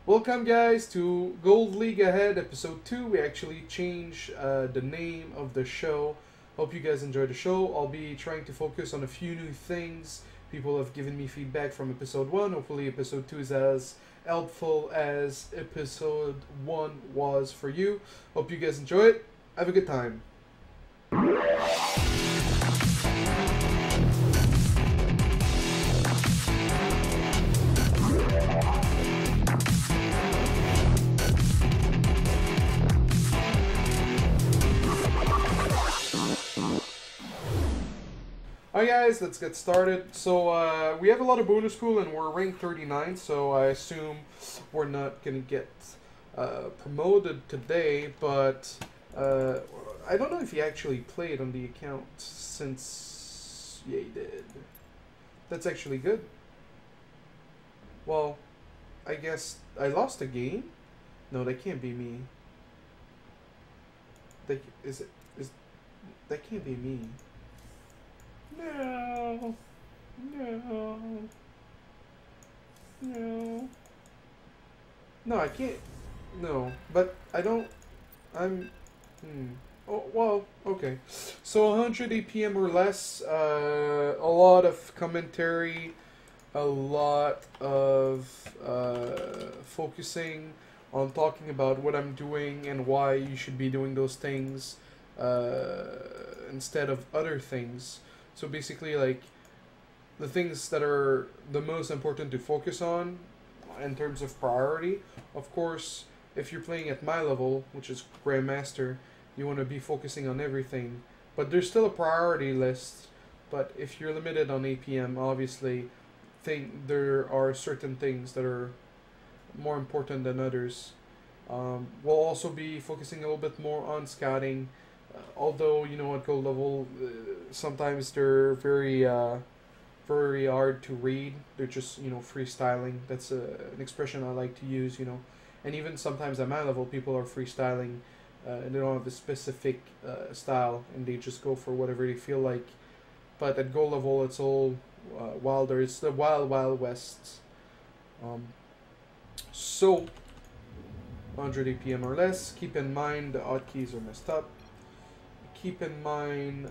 Welcome guys to Gold League Ahead episode 2. We actually changed the name of the show. Hope you guys enjoy the show. I'll be trying to focus on a few new things. People have given me feedback from episode 1. Hopefully episode 2 is as helpful as episode 1 was for you. Hope you guys enjoy it. Have a good time. Alright guys, let's get started. So we have a lot of bonus pool and we're ranked 39, so I assume we're not going to get promoted today, but I don't know if he actually played on the account since... yeah, he did. That's actually good. Well, I guess I lost a game? No, that can't be me. That can't be me. No. No, I can't. No, but I don't. Oh, well, okay. So 100 APM or less, a lot of commentary, a lot of focusing on talking about what I'm doing and why you should be doing those things instead of other things. So basically, like, the things that are the most important to focus on in terms of priority. Of course, if you're playing at my level, which is Grandmaster, you want to be focusing on everything. But there's still a priority list. But if you're limited on APM, obviously, there are certain things that are more important than others. We'll also be focusing a little bit more on scouting. Although, you know, at gold level, sometimes they're very hard to read. They're just, you know, freestyling. That's an expression I like to use, you know. And even sometimes at my level, people are freestyling. And they don't have a specific style, and they just go for whatever they feel like. But at gold level, it's all wilder. It's the wild, wild west. So, 100 APM or less. Keep in mind the hotkeys are messed up. Keep in mind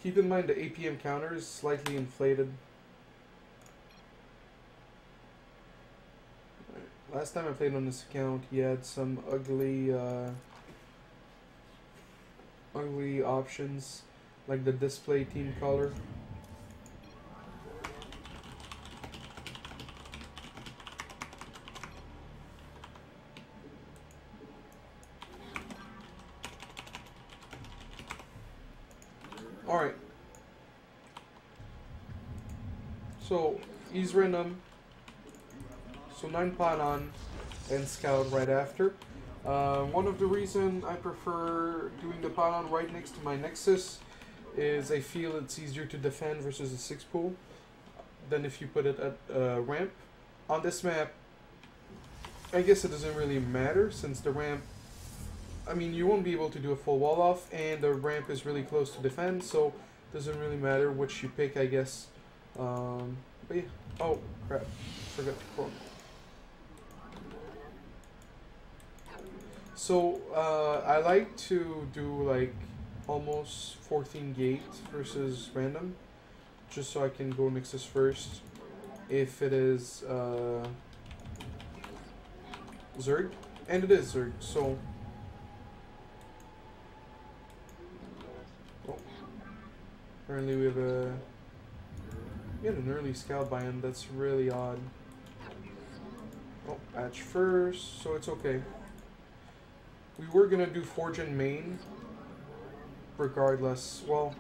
keep in mind the APM counter is slightly inflated. Last time I played on this account, he had some ugly options, like the display team color. Alright. So, he's random. So 9 Panon and Scout right after. One of the reasons I prefer doing the Panon right next to my Nexus is I feel it's easier to defend versus a 6 pool than if you put it at ramp. On this map, I guess it doesn't really matter since the ramp, I mean, you won't be able to do a full wall off and the ramp is really close to defend, so it doesn't really matter which you pick, I guess. But yeah. Oh, crap. Forgot to quote. So, I like to do like almost 14 gate versus random, just so I can go Nexus first if it is Zerg, and it is Zerg, so apparently we had an early scout by him. That's really odd. Oh, patch first, so it's okay. We were gonna do Forge and Main, regardless. Well,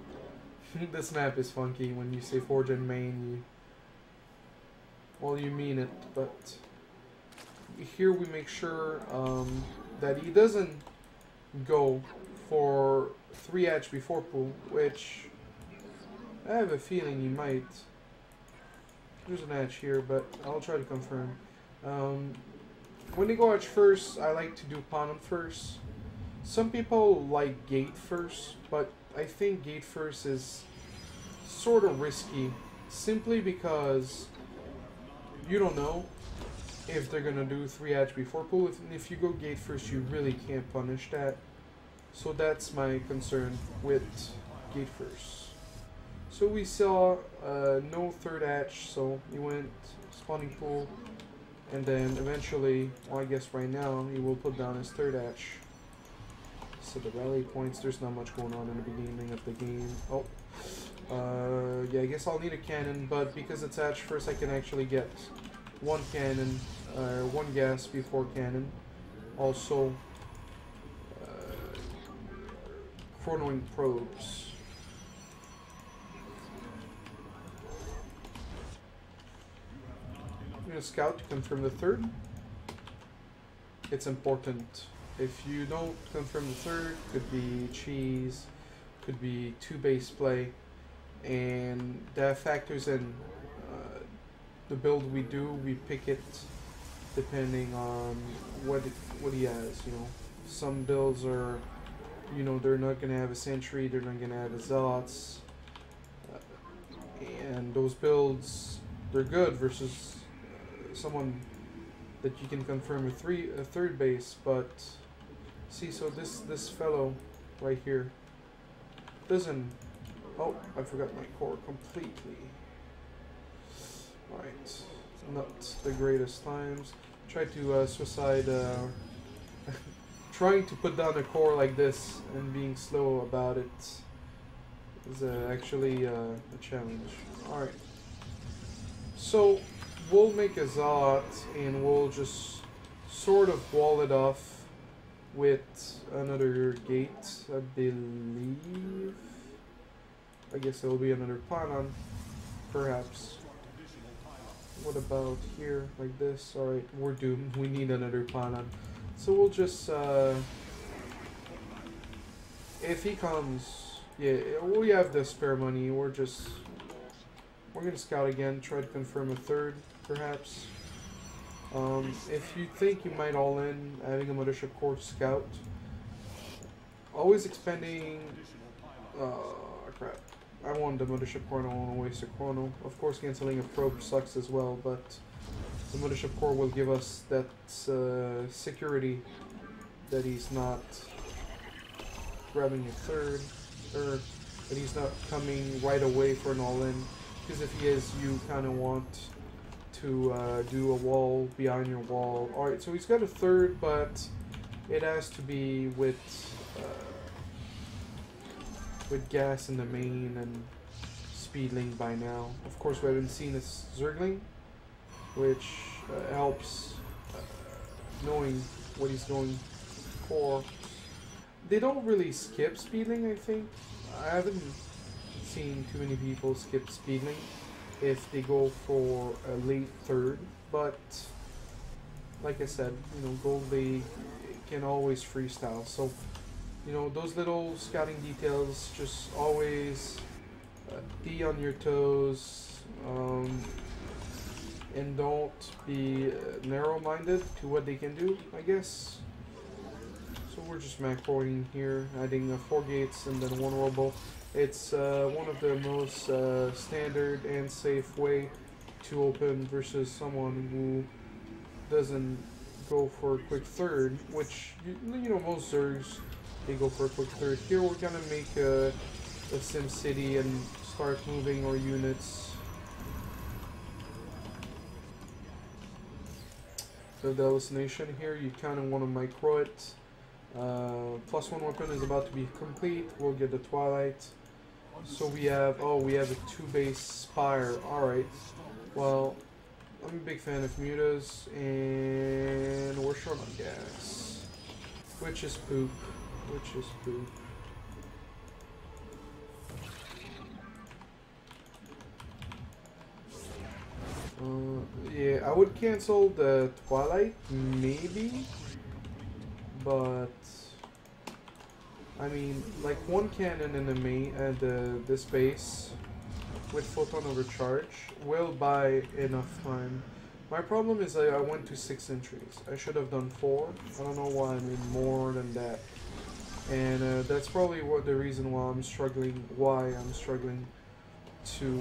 this map is funky. When you say Forge and Main, you mean it. But here we make sure that he doesn't go for 3 hatch before pool, which I have a feeling he might. There's an hatch here, but I'll try to confirm. when they go arch first, I like to do pawn on first. Some people like gate first, but I think gate first is sort of risky, simply because you don't know if they're gonna do 3 edge before pull. If you go gate first, you really can't punish that. So that's my concern with gate first. So we saw no third edge, so he went spawning pool, and then eventually, well, I guess right now, he will put down his third edge. So the rally points, there's not much going on in the beginning of the game. Oh, yeah, I guess I'll need a cannon, but because it's edge first, I can actually get one cannon, one gas before cannon. Also, chronoing probes. I'm gonna scout to confirm the third. It's important. If you don't confirm the third, could be cheese, could be 2 base play, and that factors in the build we do. We pick it depending on what he has. You know, some builds are, you know, they're not gonna have a sentry, they're not gonna have a zealots, and those builds, they're good versus someone that you can confirm a third base. But see, so this fellow right here doesn't. Oh, I forgot my core completely. Alright, not the greatest times. Try to suicide. Trying to put down a core like this and being slow about it is actually a challenge. Alright, so we'll make a Zot and we'll just sort of wall it off with another gate, I believe. I guess it'll be another pylon, perhaps. What about here, like this? Alright, we're doomed. We need another pylon. So we'll just, if he comes, yeah, we have the spare money. We're gonna scout again, try to confirm a third, perhaps. If you think you might all in, having a mothership core scout, always expanding, crap. I want the mothership core, I don't want to waste a chrono. Of course, cancelling a probe sucks as well, but the mothership core will give us that security that he's not grabbing a third, or that he's not coming right away for an all-in. Because if he is, you kind of want to do a wall behind your wall. Alright, so he's got a third, but it has to be with gas in the main and speedling by now. Of course, we haven't seen this Zergling, which helps knowing what he's going for. They don't really skip speedling, I think. I haven't seen too many people skip speedling if they go for a late third, but like I said, you know, goalie can always freestyle. So, you know, those little scouting details, just always be on your toes, and don't be narrow-minded to what they can do, I guess. So we're just macroing here, adding 4 gates and then 1 robo. It's one of the most standard and safe way to open versus someone who doesn't go for a quick third, which, you know, most Zergs, they go for a quick third. Here we're gonna make a Sim City and start moving our units. So the hallucination here, you kind of want to micro it. +1 weapon is about to be complete. We'll get the Twilight. So we have, oh, we have a 2 base Spire. Alright. Well, I'm a big fan of mutas, and we're short on gas. Which is poop. Which is poop. Yeah, I would cancel the Twilight, maybe, but I mean, like 1 cannon in the main and this base with photon overcharge will buy enough time My problem is I went to 6 entries. I should have done 4. I don't know why I made more than that. And that's probably what the reason why I'm struggling. To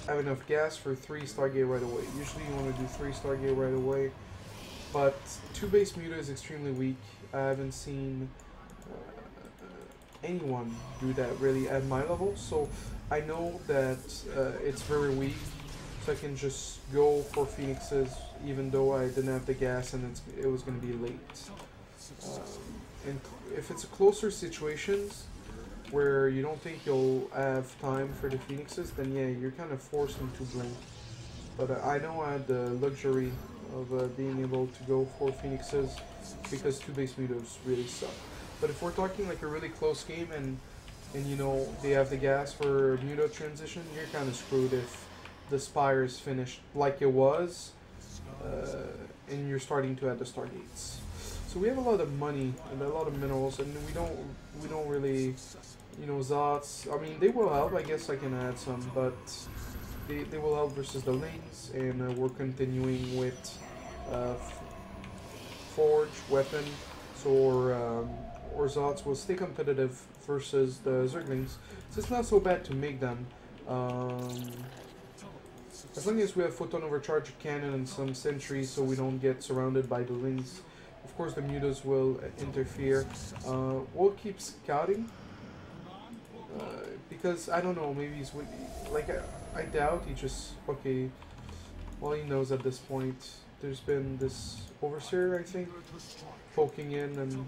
have enough gas for 3 Stargate right away. Usually you want to do 3 Stargate right away, but 2 base muta is extremely weak. I haven't seen anyone do that really at my level, so I know that it's very weak. So I can just go for Phoenixes even though I didn't have the gas and it was going to be late. And if it's a closer situations where you don't think you'll have time for the Phoenixes, then yeah, you're kind of forced into blink. But I know I had the luxury of being able to go for Phoenixes because 2 base mutas really suck. But if we're talking like a really close game and you know they have the gas for muta transition, you're kind of screwed if the Spire is finished like it was and you're starting to add the Stargates. So we have a lot of money and a lot of minerals, and we don't really, you know, Zots. I mean, they will help. I guess I can add some, but they will help versus the lanes, and we're continuing with Forge weapon. So or Zots will stay competitive versus the Zerglings. So it's not so bad to make them. As long as we have photon overcharge cannon and some sentries, so we don't get surrounded by the lings. Of course, the mutas will interfere. We'll keep scouting because I don't know. Maybe he's like I doubt he just okay. Well, he knows at this point. There's been this overseer, I think, poking in and.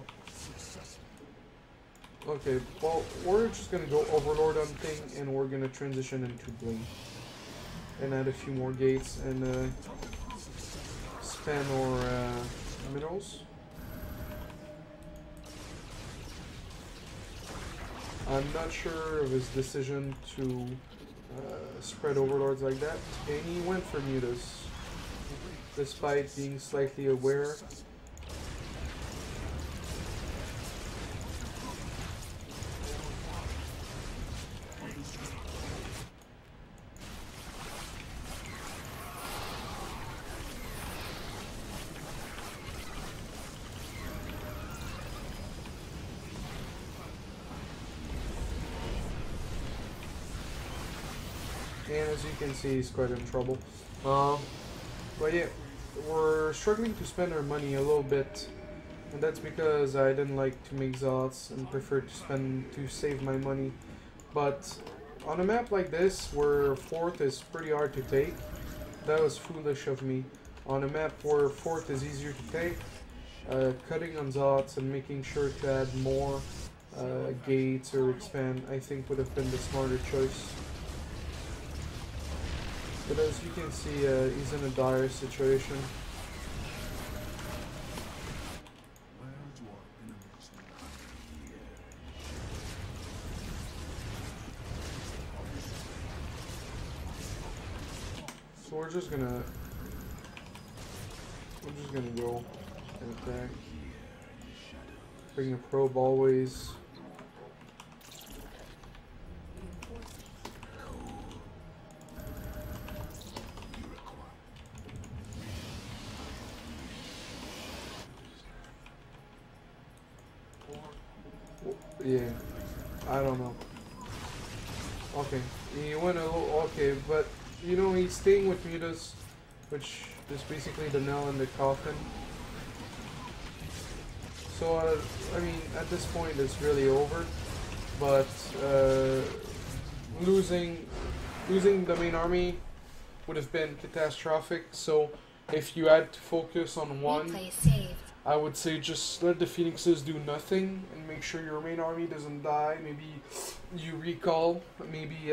Okay, well, we're just gonna go Overlord on thing, and we're gonna transition into Blink and add a few more gates and spend our minerals. I'm not sure of his decision to spread overlords like that, and he went for mutas, despite being slightly aware. And as you can see, he's quite in trouble. But yeah, we're struggling to spend our money a little bit, and that's because I didn't like to make Zots and preferred to save my money. But on a map like this, where fourth is pretty hard to take, that was foolish of me. On a map where fourth is easier to take, cutting on Zots and making sure to add more gates or expand, I think would have been the smarter choice. But as you can see, he's in a dire situation. So we're just gonna go and attack. Bring a probe always. Yeah, I don't know. Okay, he went a little okay, but you know he's staying with mutas, which is basically the nail in the coffin. So I mean, at this point it's really over. But losing the main army would have been catastrophic. So if you had to focus on one, I would say just let the Phoenixes do nothing and make sure your main army doesn't die. Maybe you recall, maybe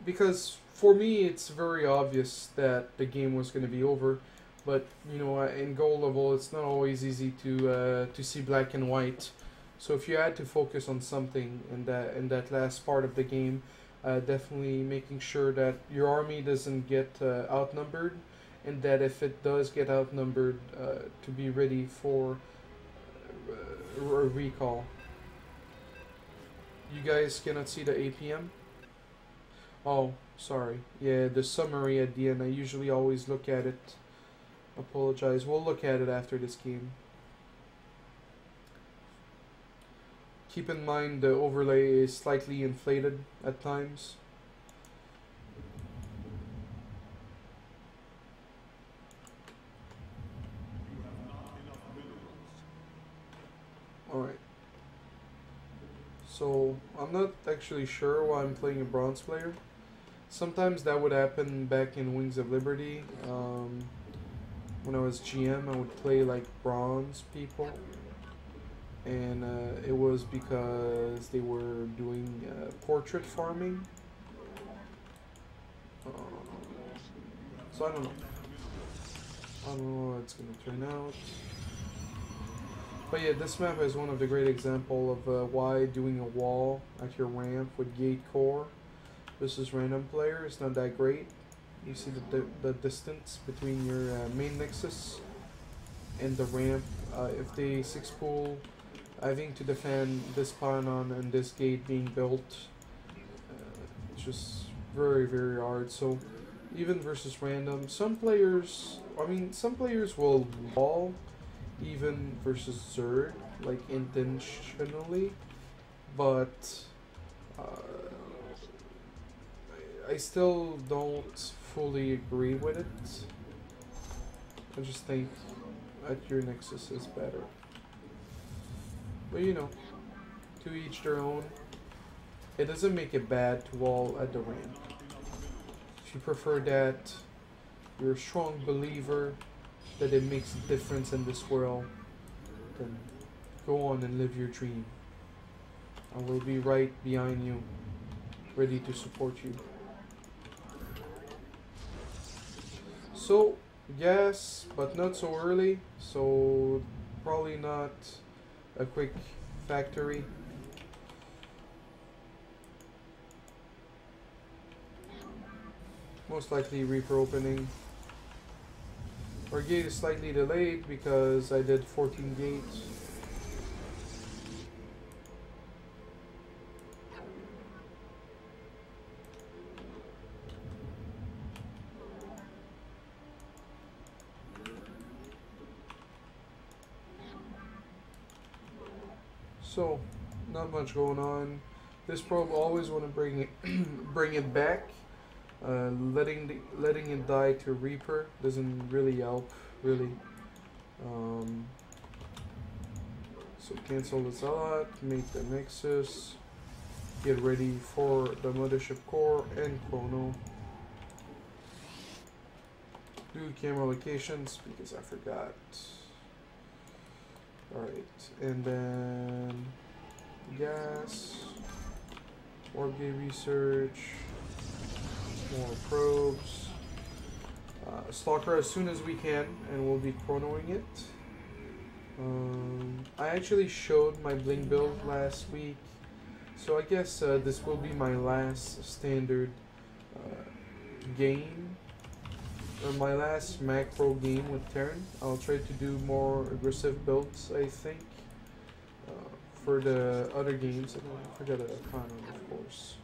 because for me it's very obvious that the game was going to be over. But you know, in gold level, it's not always easy to see black and white. So if you had to focus on something in that last part of the game, definitely making sure that your army doesn't get outnumbered. And that if it does get outnumbered, to be ready for a recall. You guys cannot see the APM? Oh, Sorry. Yeah, the summary at the end. I usually always look at it. Apologize. We'll look at it after this game. Keep in mind the overlay is slightly inflated at times. Alright. So, I'm not actually sure why I'm playing a bronze player. Sometimes that would happen back in Wings of Liberty. When I was GM, I would play like bronze people. And it was because they were doing portrait farming. So I don't know. I don't know how it's going to turn out. But yeah, this map is one of the great examples of why doing a wall at your ramp with gate core versus random player is not that great. You see the distance between your main nexus and the ramp. If they 6-pool, having to defend this pylon and this gate being built, it's just very, very hard. So even versus random, some players will wall even versus Zerg, like intentionally, but I still don't fully agree with it. I just think at your nexus is better. But you know, to each their own. It doesn't make it bad to wall at the ramp. If you prefer that, you're a strong believer that it makes a difference in this world, then go on and live your dream. I will be right behind you, ready to support you. So, gas, but not so early, so probably not a quick factory. Most likely Reaper opening. Our gate is slightly delayed because I did 14 gates. So, not much going on. This probe always want to bring it bring it back. Letting it die to Reaper doesn't really help, really. So cancel the Zealot, make the Nexus, get ready for the Mothership Core and Chrono. Do camera locations because I forgot. Alright, and then gas, orb gate research. More probes. Stalker as soon as we can, and we'll be chronoing it. I actually showed my bling build last week, so I guess this will be my last standard game, or my last macro game with Terran. I'll try to do more aggressive builds, I think, for the other games. I forgot a Canon, of course.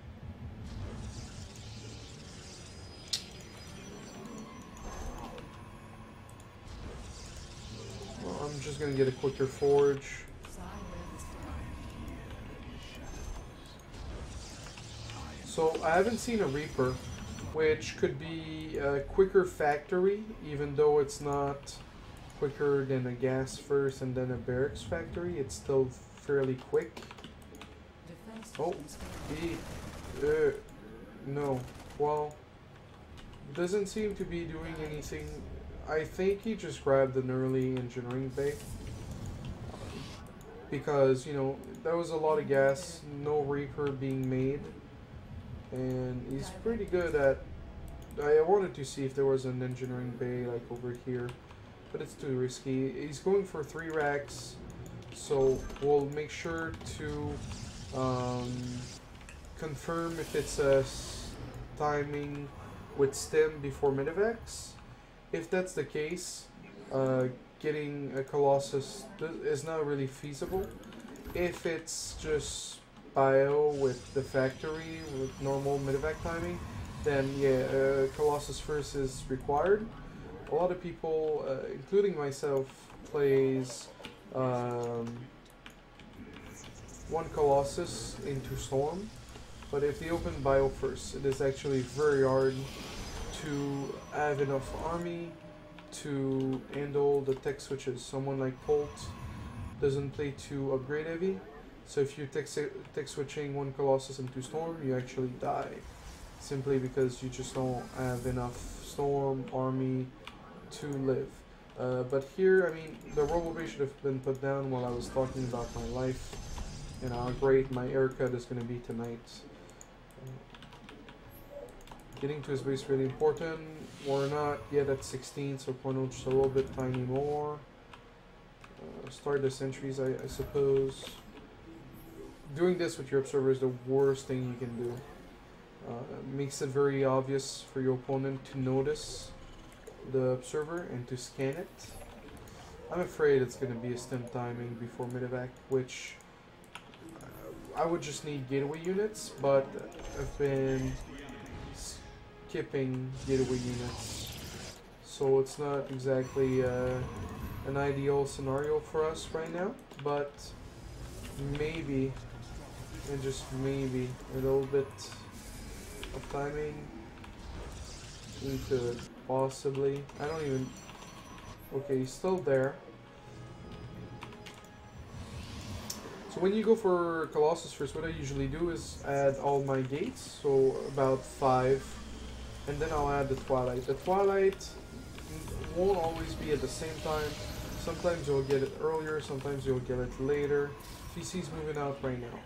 I'm just gonna get a quicker forge. So I haven't seen a Reaper, which could be a quicker factory, even though it's not quicker than a gas first and then a barracks factory. It's still fairly quick. Oh, no. Well, doesn't seem to be doing anything. I think he just grabbed an early engineering bay because, you know, there was a lot of gas, no Reaper being made, and he's pretty good at. I wanted to see if there was an engineering bay like over here, but it's too risky. He's going for 3 racks, so we'll make sure to confirm if it's a timing with stem before Medivacs. If that's the case, getting a Colossus is not really feasible. If it's just bio with the factory with normal Medivac timing, then yeah, Colossus first is required. A lot of people, including myself, plays one Colossus into Storm, but if they open Bio first, it is actually very hard to have enough army to handle the tech switches. Someone like Colt doesn't play too upgrade heavy, so if you're tech switching one Colossus into Storm, you actually die, simply because you just don't have enough Storm army to live. But here, I mean, the robot should have been put down while I was talking about my life and how great my haircut is going to be tonight. Getting to his base is really important. We're not yet at 16, so Porno just a little bit tiny more. Start the sentries, I suppose. Doing this with your observer is the worst thing you can do. Makes it very obvious for your opponent to notice the observer and to scan it. I'm afraid it's going to be a stem timing before mid-evac, which I would just need gateway units, but I've been skipping gateway units, so it's not exactly an ideal scenario for us right now, but maybe, and just maybe, a little bit of timing into possibly, I don't even, okay, he's still there. So when you go for Colossus first, what I usually do is add all my gates, so about 5, and then I'll add the Twilight. The Twilight won't always be at the same time. Sometimes you'll get it earlier, sometimes you'll get it later. VC's moving out right now.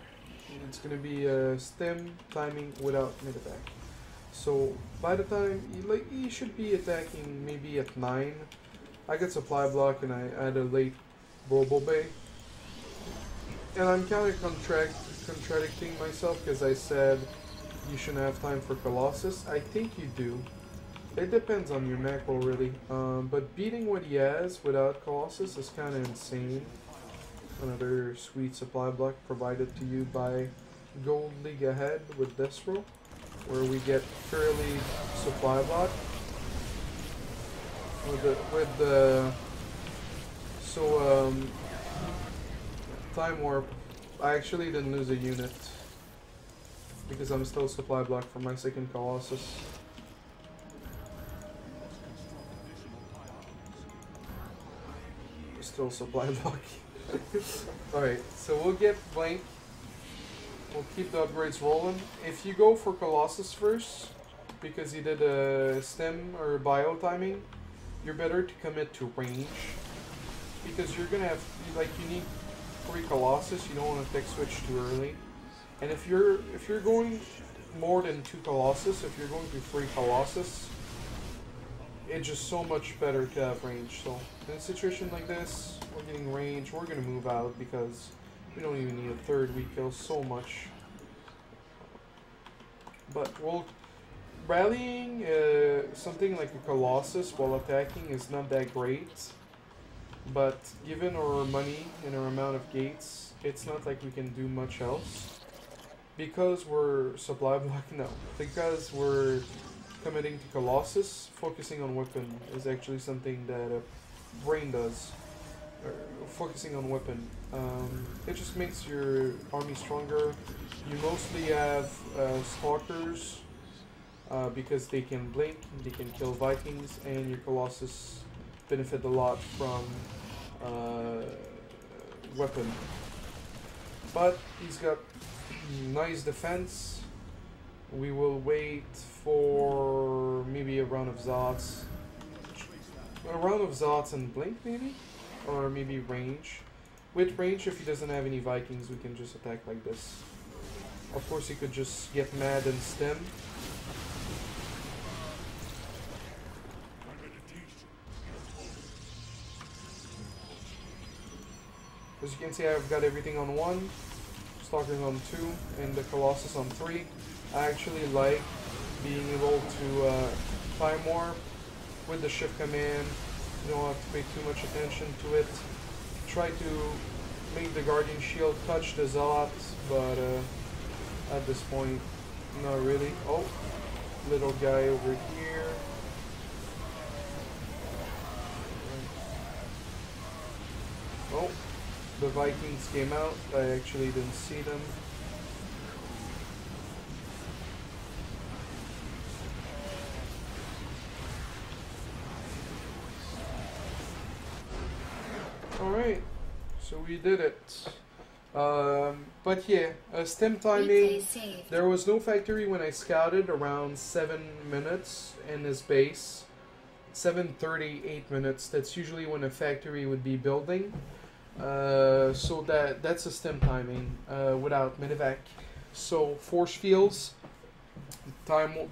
It's going to be a stem timing without mid-attack. So by the time, you should be attacking maybe at 9. I get supply block and I add a late Robo Bay. And I'm kind of contradicting myself because I said you shouldn't have time for Colossus. I think you do. It depends on your macro really. But beating what he has without Colossus is kind of insane. Another sweet supply block provided to you by Gold League Ahead with Destro, where we get fairly supply block. Time Warp, I actually didn't lose a unit because I'm still supply blocked for my second Colossus. Still supply block. Alright, so we'll get Blank. We'll keep the upgrades rolling. If you go for Colossus first, because you did a stem or bio timing, you're better to commit to range. Because you're gonna have, you need 3 Colossus, you don't want to tech switch too early. And if you're going more than 2 Colossus, if you're going to 3 Colossus, it's just so much better to have range. So in a situation like this, we're getting range, we're gonna move out because we don't even need a third, we kill so much. But rallying something like a Colossus while attacking is not that great. But given our money and our amount of gates, it's not like we can do much else. Because we're supply block, no. Because we're committing to Colossus, focusing on weapon is actually something that a brain does. Focusing on weapon. It just makes your army stronger. You mostly have stalkers because they can blink, they can kill Vikings, and your Colossus benefit a lot from weapon. But he's got nice defense. We will wait for maybe a round of Zots. A round of Zots and blink maybe? Or maybe range. With range, if he doesn't have any Vikings, we can just attack like this. Of course, he could just get mad and stem. As you can see, I've got everything on 1, Stalkers on 2, and the Colossus on 3. I actually like being able to time warp with the shift command. You don't have to pay too much attention to it. Try to make the Guardian Shield touch the Zealots, but at this point, not really. Oh, little guy over here. Oh, the Vikings came out. I actually didn't see them. Alright, so we did it. But yeah, stem timing, there was no factory when I scouted, around 7 minutes in his base. 7:38 minutes, that's usually when a factory would be building. So that's a stem timing without medevac. So force fields,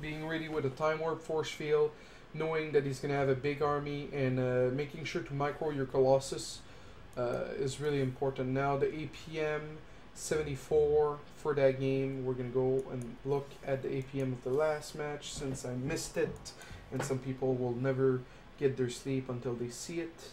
being ready with a time warp force field, knowing that he's going to have a big army, and making sure to micro your Colossus is really important. Now the APM 74 for that game, we're going to go and look at the APM of the last match since I missed it, and some people will never get their sleep until they see it.